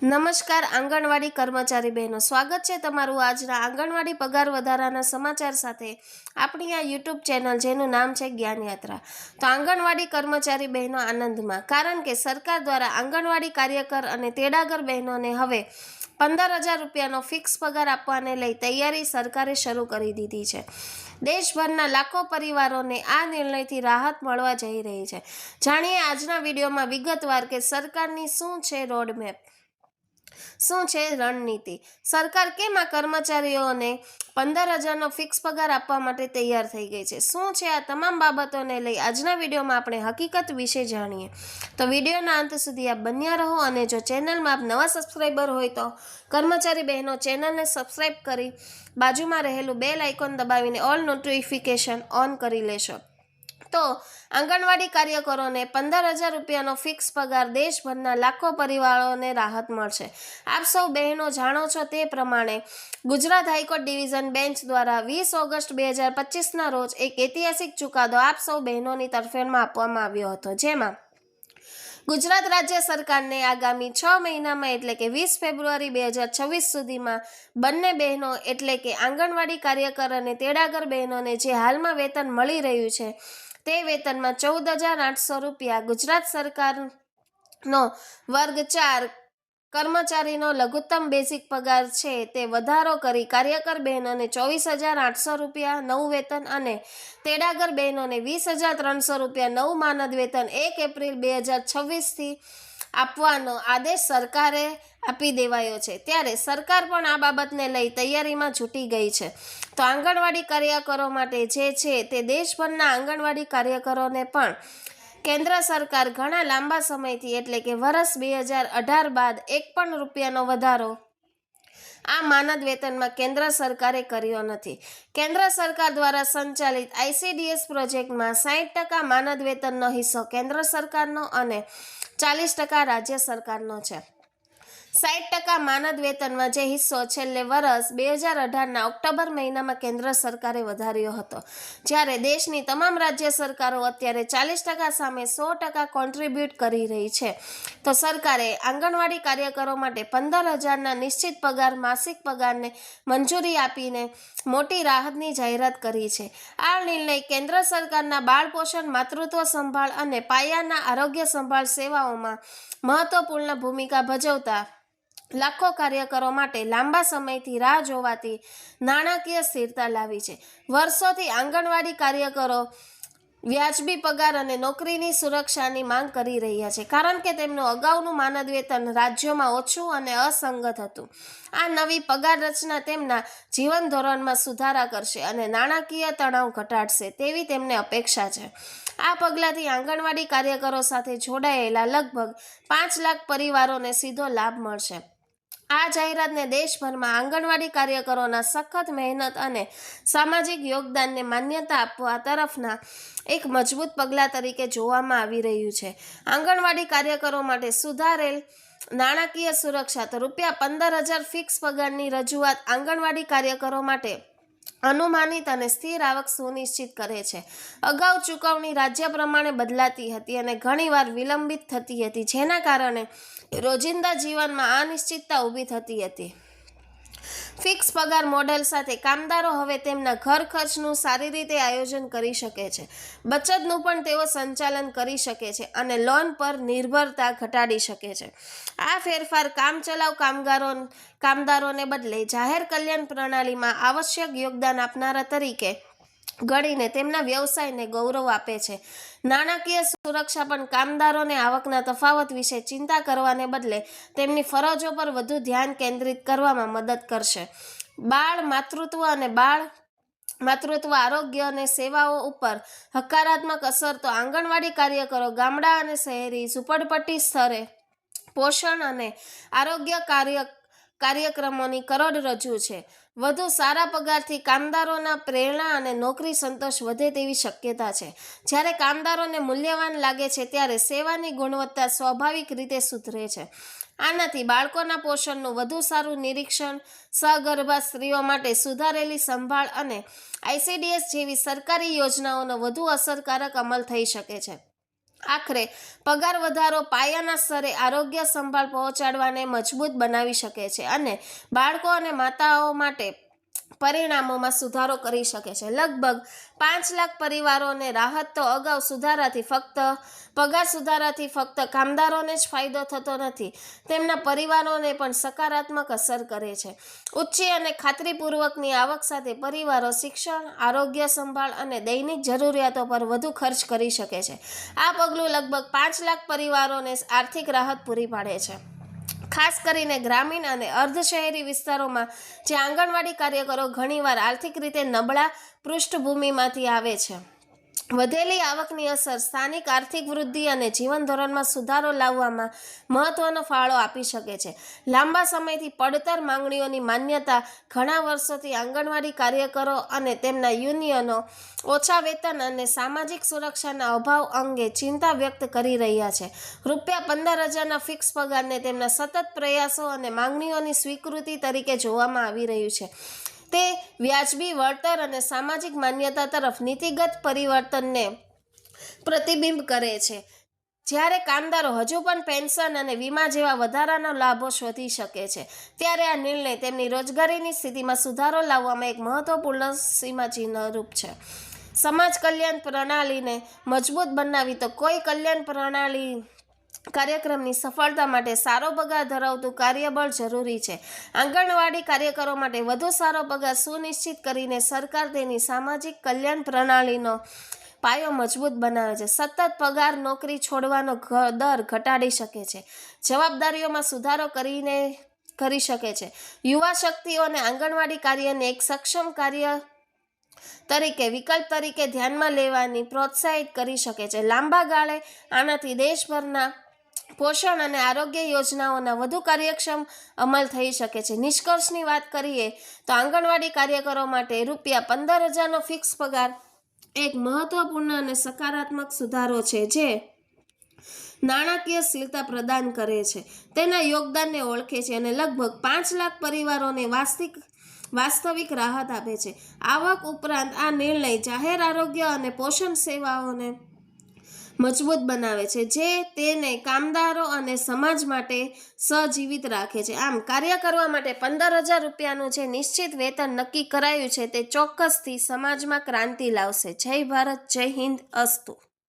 નમસ્કાર આંગણવાડી કર્મચારી બહેનો, સ્વાગત છે તમારું આજના આંગણવાડી પગાર વધારાના સમાચાર સાથે આપણી આ યુટ્યુબ ચેનલ જેનું નામ છે જ્ઞાન યાત્રા। તો આંગણવાડી કર્મચારી બહેનો આનંદમાં, કારણ કે સરકાર દ્વારા આંગણવાડી કાર્યકર અને તેડાગર બહેનોને હવે 15,000 રૂપિયાનો ફિક્સ પગાર આપવાને લઈ તૈયારી સરકારે શરૂ કરી દીધી છે। દેશભરના લાખો પરિવારોને આ નિર્ણયથી રાહત મળવા જઈ રહી છે। જાણીએ આજના વિડીયોમાં વિગતવાર કે સરકારની શું છે રોડમેપ, શું છે રણનીતિ, સરકાર કેમ આ કર્મચારીઓને 15,000નો ફિક્સ પગાર આપવા માટે તૈયાર થઈ ગઈ છે, શું છે આ તમામ બાબતોને લઈ આજના વિડીયોમાં આપણે હકીકત વિશે જાણીએ। તો વિડીયોના અંત સુધી આપ બન્યા રહો અને જો ચેનલમાં આપ નવા સબસ્ક્રાઈબર હોય તો કર્મચારી બહેનો ચેનલને સબસ્ક્રાઈબ કરી બાજુમાં રહેલું બેલ આઇકોન દબાવીને ઓલ નોટિફિકેશન ઓન કરી લેશો। તો આંગણવાડી કાર્યકરોને 15,000 રૂપિયાનો ફિક્સ પગાર દેશભરના લાખો પરિવારોને રાહત મળશે। આપ સૌ બહેનો જાણો છો તે પ્રમાણે ગુજરાત હાઈકોર્ટ ડિવિઝન બેન્ચ દ્વારા 20 ઓગસ્ટ 2025ના રોજ એક ઐતિહાસિક ચુકાદો આપ સૌ બહેનોની તરફેણમાં આપવામાં આવ્યો હતો, જેમાં ગુજરાત રાજ્ય સરકારને આગામી 6 મહિનામાં એટલે કે 20 ફેબ્રુઆરી 2026 સુધીમાં બંને બહેનો એટલે કે આંગણવાડી કાર્યકર અને તેડાગર બહેનોને જે હાલમાં વેતન મળી રહ્યું છે તે વેતનમાં 14,800 રૂપિયા ગુજરાત સરકારનો વર્ગ 4 કર્મચારીનો લઘુત્તમ બેઝિક પગાર છે તે વધારો કરી કાર્યકર બહેનોને 24,800 રૂપિયા નવું વેતન અને તેડાગર બહેનોને 20,300 રૂપિયા નવું માનદ વેતન 1 એપ્રિલ 2026થી આપવાનો આદેશ સરકારે આપી દેવાયો છે। ત્યારે સરકાર પણ આ બાબતને લઈ તૈયારીમાં છૂટી ગઈ છે। તો આંગણવાડી કાર્યકરો માટે જે છે તે દેશભરના આંગણવાડી કાર્યકરોને પણ કેન્દ્ર સરકાર ઘણા લાંબા સમયથી એટલે કે વર્ષ 2018 બાદ એક પણ રૂપિયાનો વધારો આ માનદ વેતનમાં કેન્દ્ર સરકારે કર્યો નથી। કેન્દ્ર સરકાર દ્વારા સંચાલિત ICDS પ્રોજેક્ટમાં 60% માનદ વેતનનો હિસ્સો કેન્દ્ર સરકારનો અને 40% રાજ્ય સરકારનો છે। 60% માનદ વેતનમાં જે હિસ્સો છેલ્લે વર્ષ 2018ના ઓક્ટોબર મહિનામાં કેન્દ્ર સરકારે વધાર્યો હતો, જ્યારે દેશની તમામ રાજ્ય સરકારો અત્યારે 40% સામે 100% કોન્ટ્રીબ્યુટ કરી રહી છે। તો સરકારે આંગણવાડી કાર્યકરો માટે 15,000ના નિશ્ચિત પગાર માસિક પગારને મંજૂરી આપીને મોટી રાહતની જાહેરાત કરી છે। આ નિર્ણય કેન્દ્ર સરકારના બાળ પોષણ, માતૃત્વ સંભાળ અને પાયાના આરોગ્ય સંભાળ સેવાઓમાં મહત્વપૂર્ણ ભૂમિકા ભજવતા લાખો કાર્યકરો માટે લાંબા સમયથી રાહ જોવાતી નાણાકીય સ્થિરતા લાવી છે। વર્ષોથી આંગણવાડી કાર્યકરો વ્યાજબી પગાર અને નોકરીની સુરક્ષાની માંગ કરી રહ્યા છે, કારણ કે તેમનું અગાઉનું માનદ વેતન રાજ્યોમાં ઓછું અને અસંગત હતું। આ નવી પગાર રચના તેમના જીવન ધોરણમાં સુધારા કરશે અને નાણાકીય તણાવ ઘટાડશે તેવી તેમને અપેક્ષા છે। આ પગલાંથી આંગણવાડી કાર્યકરો સાથે જોડાયેલા લગભગ 5 લાખ પરિવારોને સીધો લાભ મળશે। આ જાહેરાતને દેશભરમાં આંગણવાડી કાર્યકરોના સખત મહેનત અને સામાજિક યોગદાનને માન્યતા આપવા તરફના એક મજબૂત પગલાં તરીકે જોવામાં આવી રહ્યું છે। આંગણવાડી કાર્યકરો માટે સુધારેલ નાણાકીય સુરક્ષા તો ₹15,000 ફિક્સ પગારની રજૂઆત આંગણવાડી કાર્યકરો માટે અનુમાનિત અને સ્થિર આવક સુનિશ્ચિત કરે છે। અગાઉ ચૂકવણી રાજ્ય પ્રમાણે બદલાતી હતી અને ઘણીવાર વિલંબિત થતી હતી, જેના કારણે રોજિંદા જીવનમાં અનિશ્ચિતતા ઊભી થતી હતી। ફિક્સ પગાર મોડેલ સાથે કામદારો હવે તેમના ઘર ખર્ચનું સારી રીતે આયોજન કરી શકે છે, બચતનું પણ તેઓ સંચાલન કરી શકે છે અને લોન પર નિર્ભરતા ઘટાડી શકે છે। આ ફેરફાર કામચલાઉ કામદારોને બદલે જાહેર કલ્યાણ પ્રણાલીમાં આવશ્યક યોગદાન આપનારા તરીકે ગણીને તેમના વ્યવસાયને ગૌરવ આપે છે। નાણાકીય સુરક્ષા પણ કામદારોને આવકના તફાવત વિશે ચિંતા કરવાને બદલે તેમની ફરજો પર વધુ ધ્યાન કેન્દ્રિત કરવામાં મદદ કરશે। બાળ માતૃત્વ આરોગ્ય અને સેવાઓ ઉપર હકારાત્મક અસર તો આંગણવાડી કાર્યકરો ગામડા અને શહેરી ઝૂંપડપટ્ટી સ્તરે પોષણ અને આરોગ્ય કાર્યક્રમોની કરોડરજ્જુ છે। વધુ સારા પગારથી કામદારોના પ્રેરણા અને નોકરી સંતોષ વધે તેવી શક્યતા છે। જ્યારે કામદારોને મૂલ્યવાન લાગે છે ત્યારે સેવાની ગુણવત્તા સ્વાભાવિક રીતે સુધરે છે। આનાથી બાળકોના પોષણનું વધુ સારું નિરીક્ષણ, સગર્ભા સ્ત્રીઓ માટે સુધારેલી સંભાળ અને ICDS જેવી સરકારી યોજનાઓનો વધુ અસરકારક અમલ થઈ શકે છે। આખરે પગાર વધારો પાયાના સ્તરે આરોગ્ય સંભાળ પહોંચાડવાને મજબૂત બનાવી શકે છે અને બાળકો અને માતાઓ માટે પરિણામોમાં સુધારો કરી શકે છે. લગભગ 5 લાખ પરિવારોને રાહત. તો અગાઉ પગાર સુધારાથી ફક્ત કામદારોને જ ફાયદો થતો નથી, તેમના પરિવારોને પણ સકારાત્મક અસર કરે છે. ઊંચી અને ખાતરીપૂર્વકની આવક સાથે પરિવારો શિક્ષણ, આરોગ્ય સંભાળ અને દૈનિક જરૂરિયાતો પર વધુ ખર્ચ કરી શકે છે. આ પગલું લગભગ 5 લાખ પરિવારોને આર્થિક રાહત પૂરી પાડે છે, ખાસ કરીને ગ્રામીણ અને અર્ધ શહેરી વિસ્તારોમાં જ્યાં આંગણવાડી કાર્યકરો ઘણીવાર આર્થિક રીતે નબળા પૃષ્ઠભૂમિમાંથી આવે છે. વધેલી આવકની અસર સ્થાનિક આર્થિક વૃદ્ધિ અને જીવન ધોરણમાં સુધારો લાવવામાં મહત્વનો ફાળો આપી શકે છે. લાંબા સમયથી પડતર માંગણીઓની માન્યતા. ઘણા વર્ષોથી આંગણવાડી કાર્યકરો અને તેમના યુનિયનો ઓછા વેતન અને સામાજિક સુરક્ષાના અભાવ અંગે ચિંતા વ્યક્ત કરી રહ્યા છે. ₹15,000ના ફિક્સ પગારને તેમના સતત પ્રયાસો અને માંગણીઓની સ્વીકૃતિ તરીકે જોવામાં આવી રહ્યું છે. તે વ્યાજબી વળતર અને સામાજિક માન્યતા તરફ નીતિગત પરિવર્તનને પ્રતિબિંબ કરે છે. જ્યારે કામદારો હજુ પણ પેન્શન અને વીમા જેવા વધારાના લાભો શોધી શકે છે, ત્યારે આ નિર્ણય તેમની રોજગારીની સ્થિતિમાં સુધારો લાવવામાં એક મહત્વપૂર્ણ સીમાચિહ્નરૂપ છે. સમાજ કલ્યાણ પ્રણાલીને મજબૂત બનાવવી. તો કોઈ કલ્યાણ પ્રણાલી કાર્યક્રમની સફળતા માટે સારો પગાર ધરાવતું કાર્યબળ જરૂરી છે. આંગણવાડી કાર્યકરો માટે વધુ સારો પગાર સુનિશ્ચિત કરીને સરકાર તેની સામાજિક કલ્યાણ પ્રણાલીનો પાયો મજબૂત બનાવે છે. સતત પગાર નોકરી છોડવાનો દર ઘટાડી શકે છે. જવાબદારીઓમાં સુધારો કરી શકે છે. યુવા શક્તિઓને આંગણવાડી કાર્યને એક સક્ષમ કાર્ય તરીકે વિકલ્પ તરીકે ધ્યાનમાં લેવાની પ્રોત્સાહિત કરી શકે છે. લાંબા ગાળે આનાથી દેશભરના પોષણ અને આરોગ્ય યોજનાઓના વધુ કાર્યક્ષમ અમલ થઈ શકે છે. નિષ્કર્ષની વાત કરીએ તો આંગણવાડી કાર્યકરો માટે ₹15,000નો ફિક્સ પગાર એક મહત્વપૂર્ણ અને સકારાત્મક સુધારો છે, જે નાણાકીય સ્થિરતા પ્રદાન કરે છે, તેના યોગદાનને ઓળખે છે અને લગભગ 5 લાખ પરિવારોને વાસ્તવિક રાહત આપે છે. આવક ઉપરાંત આ નિર્ણય જાહેર આરોગ્ય અને પોષણ સેવાઓને મજબૂત બનાવે છે, જે તેને કામદારો અને સમાજ માટે સજીવિત રાખે છે. આમ, કાર્ય કરવા માટે ₹15,000નું જે નિશ્ચિત વેતન નક્કી કરાયું છે, તે ચોક્કસથી સમાજમાં ક્રાંતિ લાવશે. જય ભારત, જય હિન્દ, અસ્તુ.